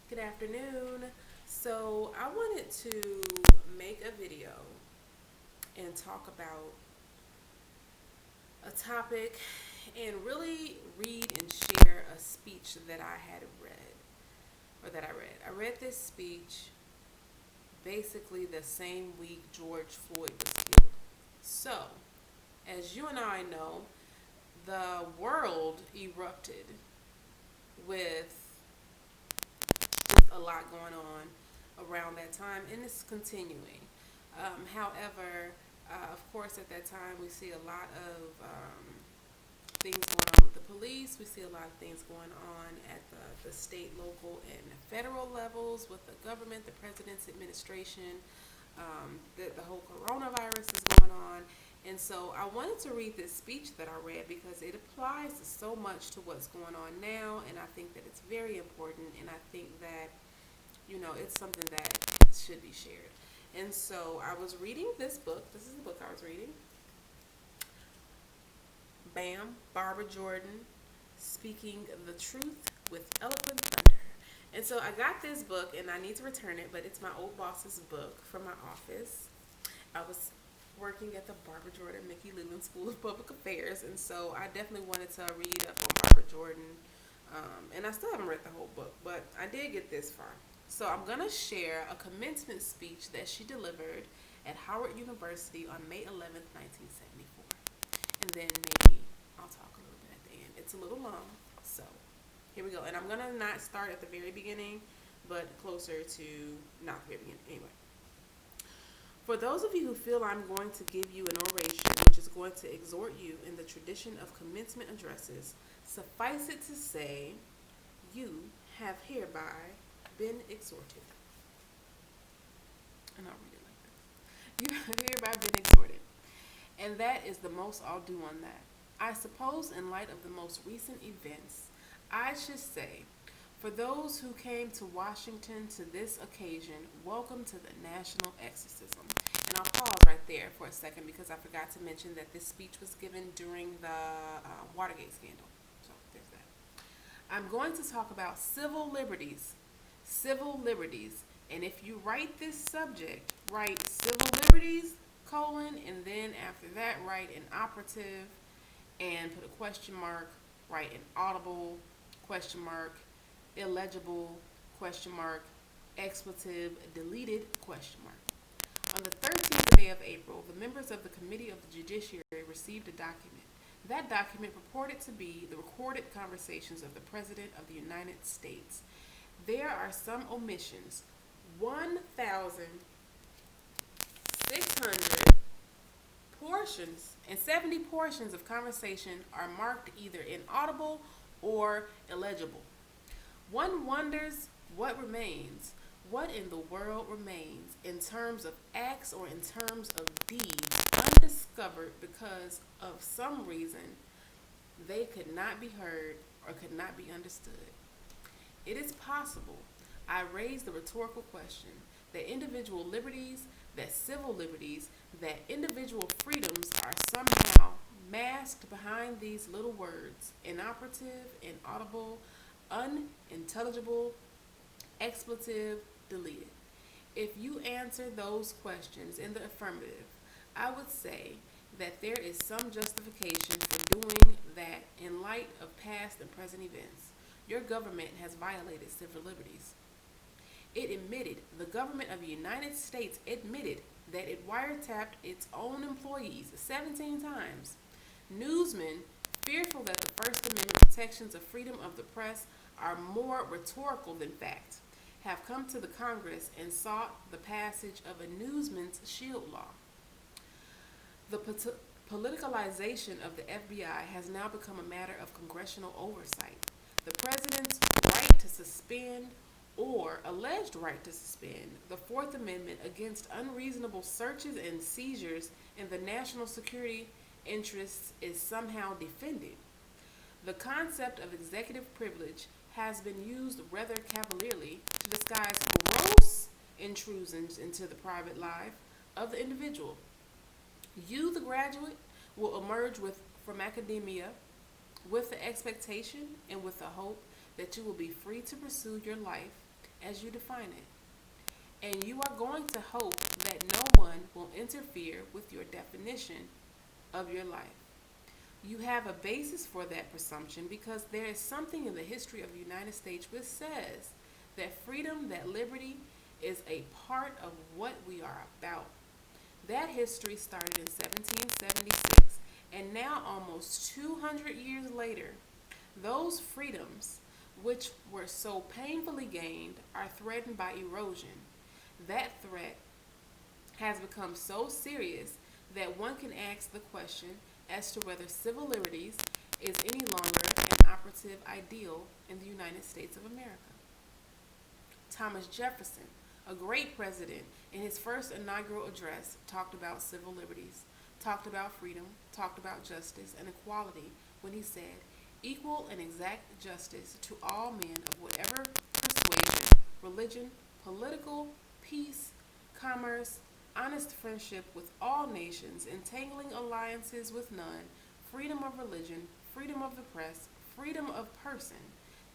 Good afternoon. So, I wanted to make a video and talk about a topic and really read and share a speech that I had read or that I read. I read this speech basically the same week George Floyd was killed. So, as you and I know, the world erupted with a lot going on around that time, and it's continuing. However, of course, at that time, we see a lot of things going on with the police. We see a lot of things going on at the state, local, and federal levels with the government, the president's administration. The whole coronavirus is going on. And so I wanted to read this speech that I read because it applies so much to what's going on now, and I think that it's very important, and I think that it's something that should be shared. And so I was reading this book. This is the book I was reading. Bam, Barbara Jordan, Speaking the Truth with Eloquent Thunder. And so I got this book, and I need to return it, but it's my old boss's book from my office. I was working at the Barbara Jordan Mickey Leland School of Public Affairs, and so I definitely wanted to read up on Barbara Jordan. And I still haven't read the whole book, but I did get this far. So I'm going to share a commencement speech that she delivered at Howard University on May 11th, 1974. And then maybe I'll talk a little bit at the end. It's a little long, so here we go. And I'm going to not start at the very beginning, but closer to not the very beginning. Anyway. For those of you who feel I'm going to give you an oration which is going to exhort you in the tradition of commencement addresses, suffice it to say, you have hereby been exhorted. And I'll read it like this. You have hereby been exhorted. And that is the most I'll do on that. I suppose in light of the most recent events, I should say, for those who came to Washington to this occasion, welcome to the national exorcism. And I'll pause right there for a second because I forgot to mention that this speech was given during the Watergate scandal. So there's that. I'm going to talk about civil liberties. Civil liberties. And if you write this subject, write civil liberties, colon, and then after that write an operative and put a question mark, write an audible, question mark, illegible, question mark, expletive, deleted, question mark. On the 13th day of April, the members of the Committee of the Judiciary received a document. That document purported to be the recorded conversations of the President of the United States. There are some omissions. 1,600 portions and 70 portions of conversation are marked either inaudible or illegible. One wonders what remains. What in the world remains in terms of acts or in terms of deeds undiscovered because of some reason they could not be heard or could not be understood? It is possible, I raise the rhetorical question, that individual liberties, that civil liberties, that individual freedoms are somehow masked behind these little words: inoperative, inaudible, unintelligible, expletive, deleted. If you answer those questions in the affirmative, I would say that there is some justification for doing that in light of past and present events. Your government has violated civil liberties. The government of the United States admitted that it wiretapped its own employees 17 times. Newsmen, fearful that the First Amendment protections of freedom of the press are more rhetorical than fact, have come to the Congress and sought the passage of a newsman's shield law. The politicalization of the FBI has now become a matter of congressional oversight. The president's right to suspend or alleged right to suspend the Fourth Amendment against unreasonable searches and seizures in the national security interests is somehow defended. The concept of executive privilege has been used rather cavalierly to disguise gross intrusions into the private life of the individual. You, the graduate, will emerge from academia with the expectation and with the hope that you will be free to pursue your life as you define it. And you are going to hope that no one will interfere with your definition of your life. You have a basis for that presumption because there is something in the history of the United States which says that freedom, that liberty, is a part of what we are about. That history started in 1776, and now, almost 200 years later, those freedoms, which were so painfully gained, are threatened by erosion. That threat has become so serious that one can ask the question as to whether civil liberties is any longer an operative ideal in the United States of America. Thomas Jefferson, a great president, in his first inaugural address talked about civil liberties, talked about freedom, talked about justice and equality when he said, "Equal and exact justice to all men of whatever persuasion, religion, political, peace, commerce, honest friendship with all nations, entangling alliances with none, freedom of religion, freedom of the press, freedom of person.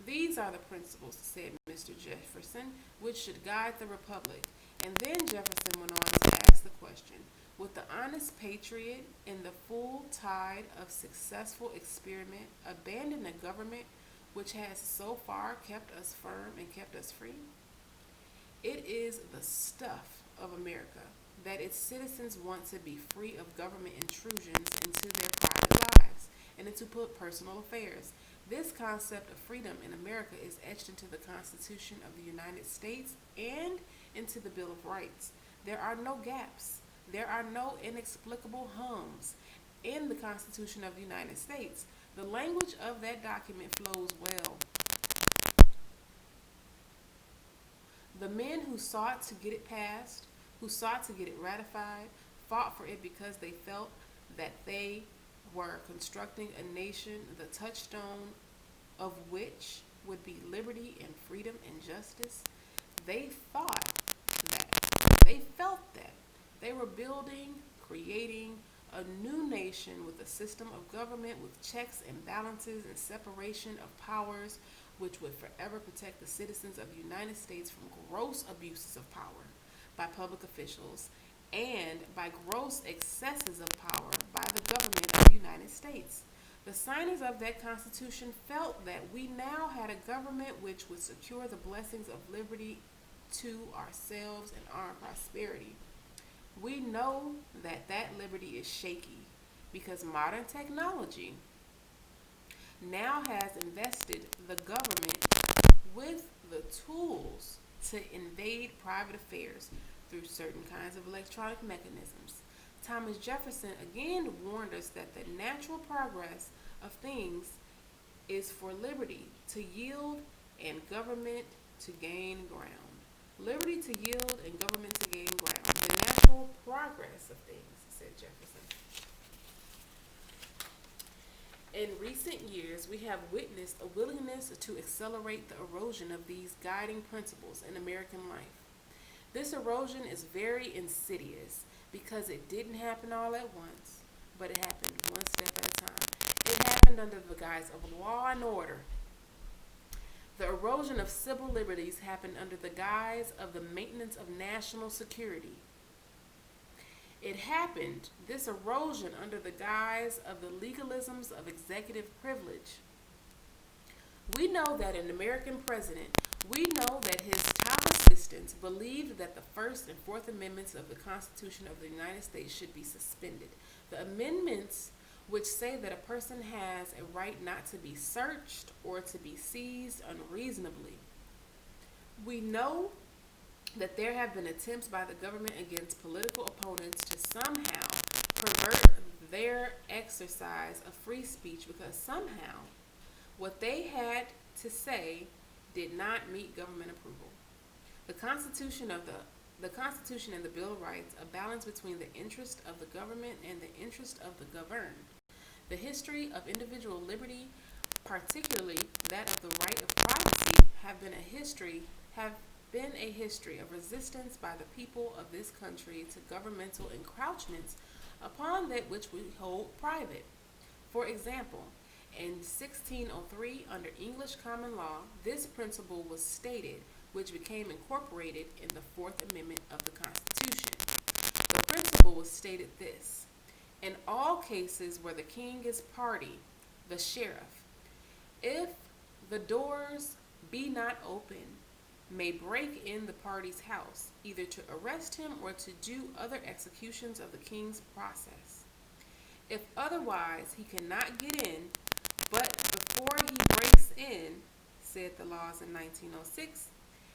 These are the principles," said Mr. Jefferson, "which should guide the republic." And then Jefferson went on to ask the question, would the honest patriot in the full tide of successful experiment abandon a government which has so far kept us firm and kept us free? It is the stuff of America that its citizens want to be free of government intrusions into their private lives and into personal affairs. This concept of freedom in America is etched into the Constitution of the United States and into the Bill of Rights. There are no gaps. There are no inexplicable hums in the Constitution of the United States. The language of that document flows well. The men who sought to get it passed, who sought to get it ratified, fought for it because they felt that they were constructing a nation, the touchstone of which would be liberty and freedom and justice. They thought that. They felt that. They were building, creating a new nation with a system of government with checks and balances and separation of powers, which would forever protect the citizens of the United States from gross abuses of power by public officials and by gross excesses of power by the government of the United States. The signers of that Constitution felt that we now had a government which would secure the blessings of liberty to ourselves and our prosperity. We know that that liberty is shaky because modern technology now has invested the government with the tools to invade private affairs through certain kinds of electronic mechanisms. Thomas Jefferson again warned us that the natural progress of things is for liberty to yield and government to gain ground. Liberty to yield and government to gain ground. The natural progress of things, said Jefferson. In recent years, we have witnessed a willingness to accelerate the erosion of these guiding principles in American life. This erosion is very insidious because it didn't happen all at once, but it happened one step at a time. It happened under the guise of law and order. The erosion of civil liberties happened under the guise of the maintenance of national security. It happened, this erosion, under the guise of the legalisms of executive privilege. We know that an American president, we know that his top assistants believed that the First and Fourth Amendments of the Constitution of the United States should be suspended. The amendments which say that a person has a right not to be searched or to be seized unreasonably. We know that there have been attempts by the government against political opponents to somehow pervert their exercise of free speech because somehow what they had to say did not meet government approval. The Constitution and the Bill of Rights, a balance between the interest of the government and the interest of the governed. The history of individual liberty, particularly that of the right of privacy, have been a history of resistance by the people of this country to governmental encroachments upon that which we hold private. For example, in 1603, under English common law, this principle was stated: which became incorporated in the Fourth Amendment of the Constitution. The principle was stated this: in all cases where the king is party, the sheriff, if the doors be not open, may break in the party's house, either to arrest him or to do other executions of the king's process. If otherwise he cannot get in, but before he breaks in, said the laws in 1906,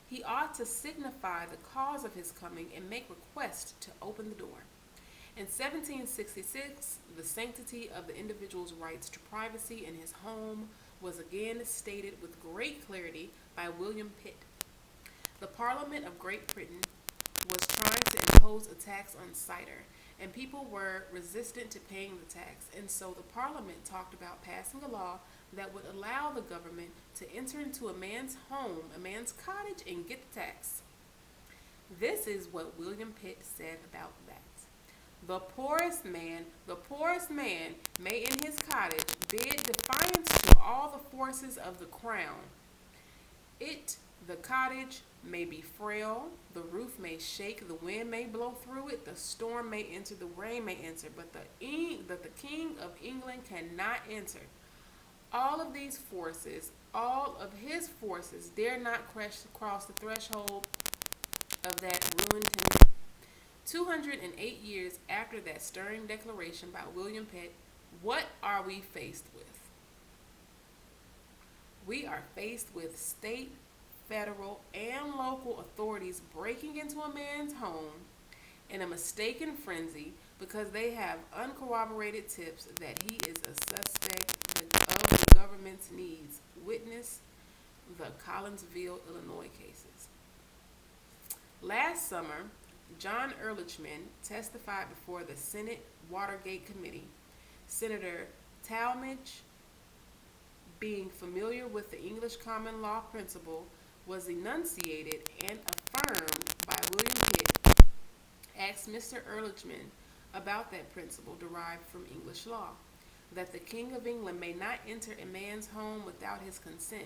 he ought to signify the cause of his coming and make request to open the door. In 1766, the sanctity of the individual's rights to privacy in his home was again stated with great clarity by William Pitt. The Parliament of Great Britain was trying to impose a tax on cider, and people were resistant to paying the tax, and so the Parliament talked about passing a law that would allow the government to enter into a man's home, a man's cottage, and get the tax. This is what William Pitt said about that. The poorest man may in his cottage bid defiance to all the forces of the crown. The cottage may be frail, the roof may shake, the wind may blow through it, the storm may enter, the rain may enter, but the King of England cannot enter. All of these forces, all of his forces, dare not cross the threshold of that ruined tenement. 208 years after that stirring declaration by William Pitt, what are we faced with? We are faced with state, federal, and local authorities breaking into a man's home in a mistaken frenzy because they have uncorroborated tips that he is a suspect of the government's needs. Witness the Collinsville, Illinois cases. Last summer, John Ehrlichman testified before the Senate Watergate Committee. Senator Talmadge, being familiar with the English common law principle, was enunciated and affirmed by William Pitt, asked Mr. Ehrlichman about that principle derived from English law, that the King of England may not enter a man's home without his consent.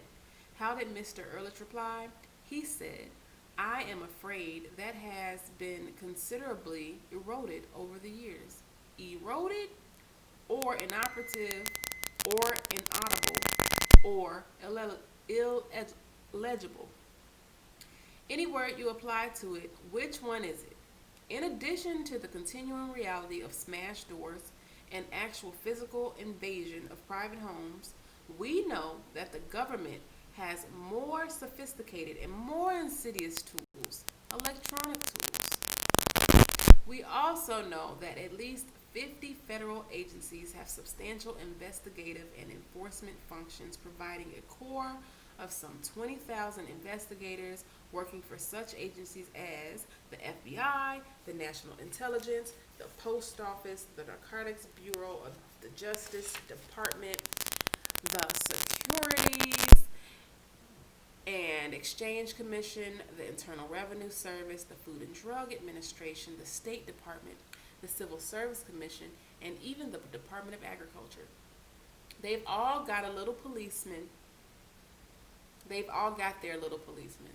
How did Mr. Ehrlich reply? He said, I am afraid that has been considerably eroded over the years. Eroded, or inoperative, or inaudible, or illegible. Any word you apply to it, which one is it? In addition to the continuing reality of smashed doors and actual physical invasion of private homes, we know that the government has more sophisticated and more insidious tools, electronic tools. We also know that at least 50 federal agencies have substantial investigative and enforcement functions, providing a core of some 20,000 investigators working for such agencies as the FBI, the National Intelligence, the Post Office, the Narcotics Bureau of the Justice Department, the Securities and Exchange Commission, the Internal Revenue Service, the Food and Drug Administration, the State Department, the Civil Service Commission, and even the Department of Agriculture. They've all got a little policeman. They've all got their little policeman.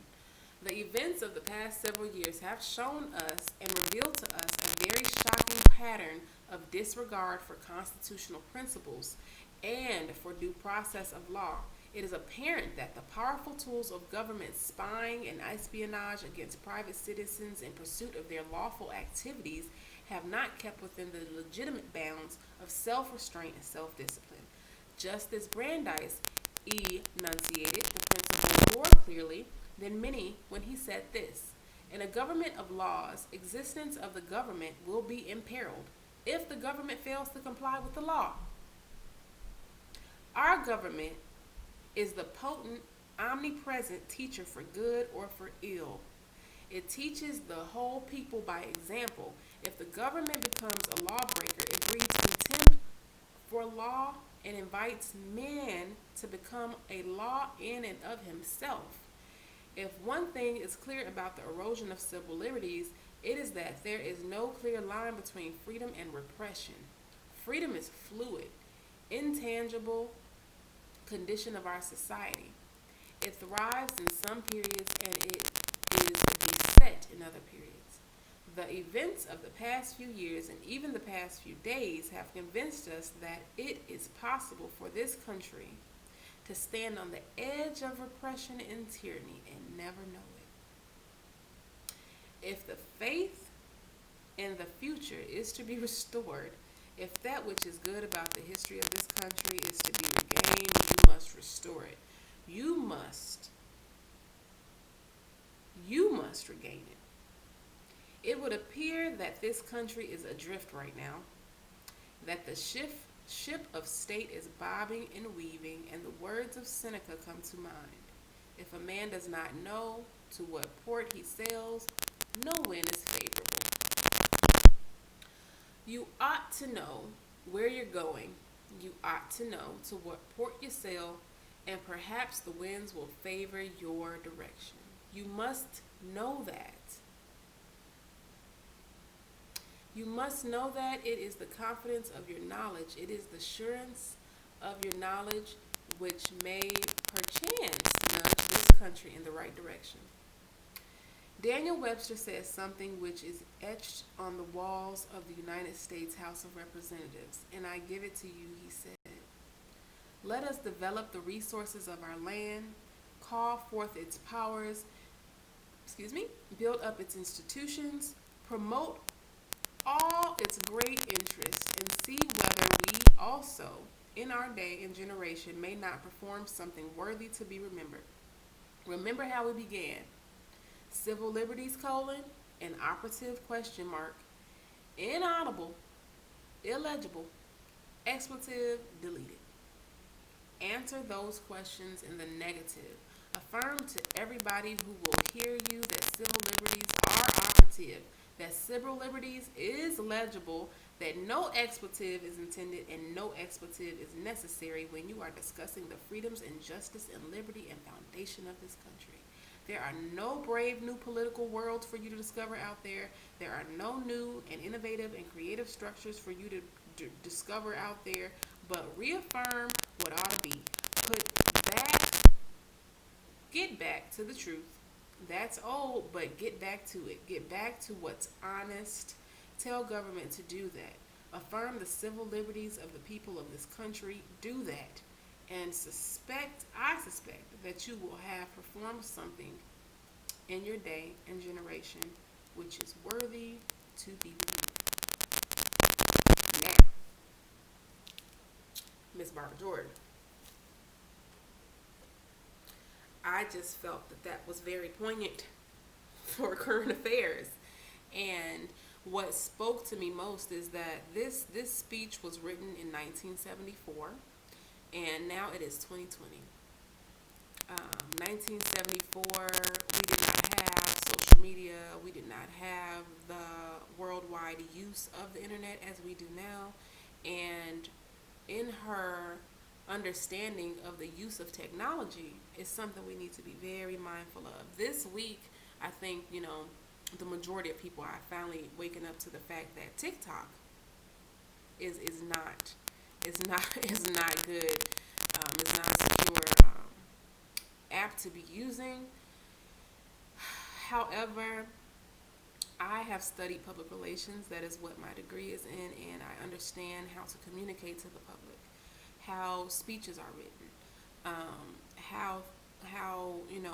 The events of the past several years have shown us and revealed to us a very shocking pattern of disregard for constitutional principles and for due process of law. It is apparent that the powerful tools of government spying and espionage against private citizens in pursuit of their lawful activities have not kept within the legitimate bounds of self-restraint and self-discipline. Justice Brandeis enunciated the principle more clearly than many when he said this: in a government of laws, existence of the government will be imperiled if the government fails to comply with the law. Our government is the potent, omnipresent teacher for good or for ill. It teaches the whole people by example. If the government becomes a lawbreaker, it breeds contempt for law and invites man to become a law in and of himself. If one thing is clear about the erosion of civil liberties, it is that there is no clear line between freedom and repression. Freedom is fluid, intangible condition of our society. It thrives in some periods and it other periods. The events of the past few years and even the past few days have convinced us that it is possible for this country to stand on the edge of repression and tyranny and never know it. If the faith in the future is to be restored, if that which is good about the history of this country is to be regained, you must restore it. You must regain it. It would appear that this country is adrift right now, that the ship of state is bobbing and weaving, and the words of Seneca come to mind. If a man does not know to what port he sails, no wind is favorable. You ought to know where you're going. You ought to know to what port you sail, and perhaps the winds will favor your direction. You must know that. You must know that it is the confidence of your knowledge. It is the assurance of your knowledge which may perchance nudge this country in the right direction. Daniel Webster says something which is etched on the walls of the United States House of Representatives, and I give it to you. He said, "Let us develop the resources of our land, call forth its powers, build up its institutions, promote all its great interests, and see whether we also, in our day and generation, may not perform something worthy to be remembered. Remember how we began. Civil liberties, an operative question mark, inaudible, illegible, expletive, deleted. Answer those questions in the negative. Affirm to everybody who will hear you that civil liberties are operative, that civil liberties is legible, that no expletive is intended and no expletive is necessary when you are discussing the freedoms and justice and liberty and foundation of this country. There are no brave new political worlds for you to discover out there. There are no new and innovative and creative structures for you to discover out there, but reaffirm what ought to be. Get back to the truth. That's old, but get back to it. Get back to what's honest. Tell government to do that. Affirm the civil liberties of the people of this country. Do that. And I suspect that you will have performed something in your day and generation which is worthy to be believed." Now, Miss Barbara Jordan, I just felt that was very poignant for current affairs. And what spoke to me most is that this speech was written in 1974, and now it is 2020. 1974, we did not have social media. We did not have the worldwide use of the internet as we do now. And in her understanding of the use of technology is something we need to be very mindful of. This week, I think, the majority of people are finally waking up to the fact that TikTok is not good. It's not a secure app to be using. However, I have studied public relations. That is what my degree is in, and I understand how to communicate to the public, how speeches are written, how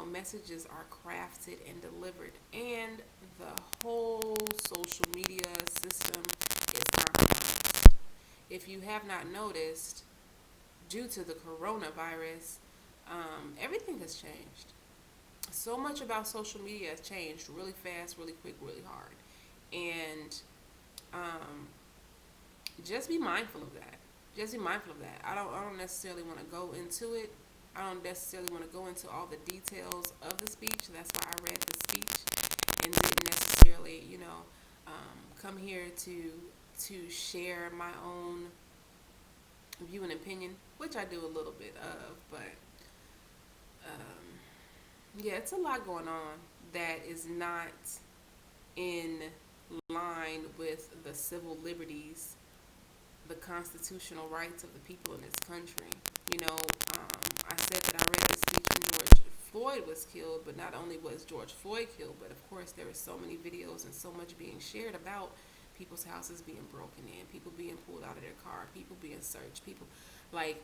messages are crafted and delivered, and the whole social media system is compromised. If you have not noticed, due to the coronavirus, everything has changed. So much about social media has changed really fast, really quick, really hard, and just be mindful of that. I don't necessarily want to go into it. I don't necessarily want to go into all the details of the speech. That's why I read the speech and didn't necessarily, come here to share my own view and opinion, which I do a little bit of. But yeah, it's a lot going on that is not in line with the civil liberties, the constitutional rights of the people in this country. I said that I read the speech Floyd was killed, but not only was George Floyd killed, but of course there were so many videos and so much being shared about people's houses being broken in, people being pulled out of their car, people being searched, people like,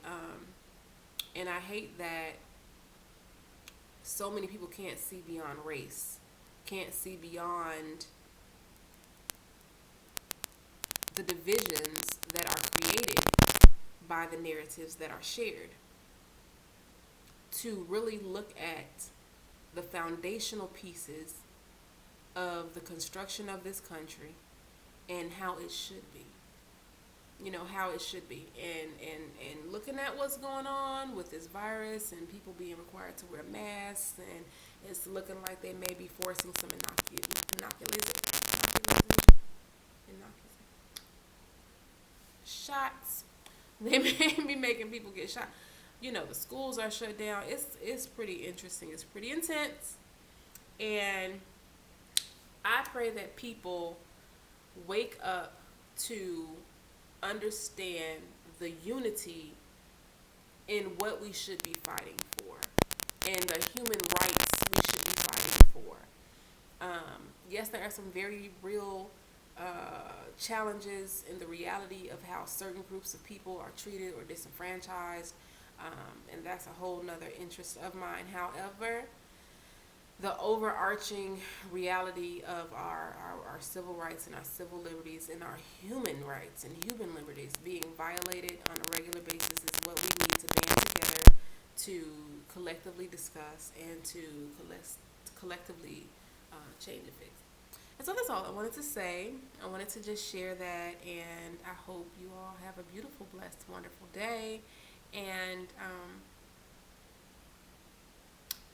and I hate that so many people can't see beyond race, can't see beyond the divisions that are created by the narratives that are shared, to really look at the foundational pieces of the construction of this country and how it should be. You know, how it should be. And looking at what's going on with this virus and people being required to wear masks, and it's looking like they may be forcing some shots. They may be making people get shot. You know, the schools are shut down. It's pretty interesting. It's pretty intense. And I pray that people wake up to understand the unity in what we should be fighting for and the human rights we should be fighting for. Yes, there are some very real challenges in the reality of how certain groups of people are treated or disenfranchised, and that's a whole nother interest of mine. However, the overarching reality of our civil rights and our civil liberties and our human rights and human liberties being violated on a regular basis is what we need to band together to collectively discuss and to collectively change and fix. And so that's all I wanted to say. I wanted to just share that, and I hope you all have a beautiful, blessed, wonderful day, and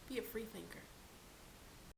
be a free thinker.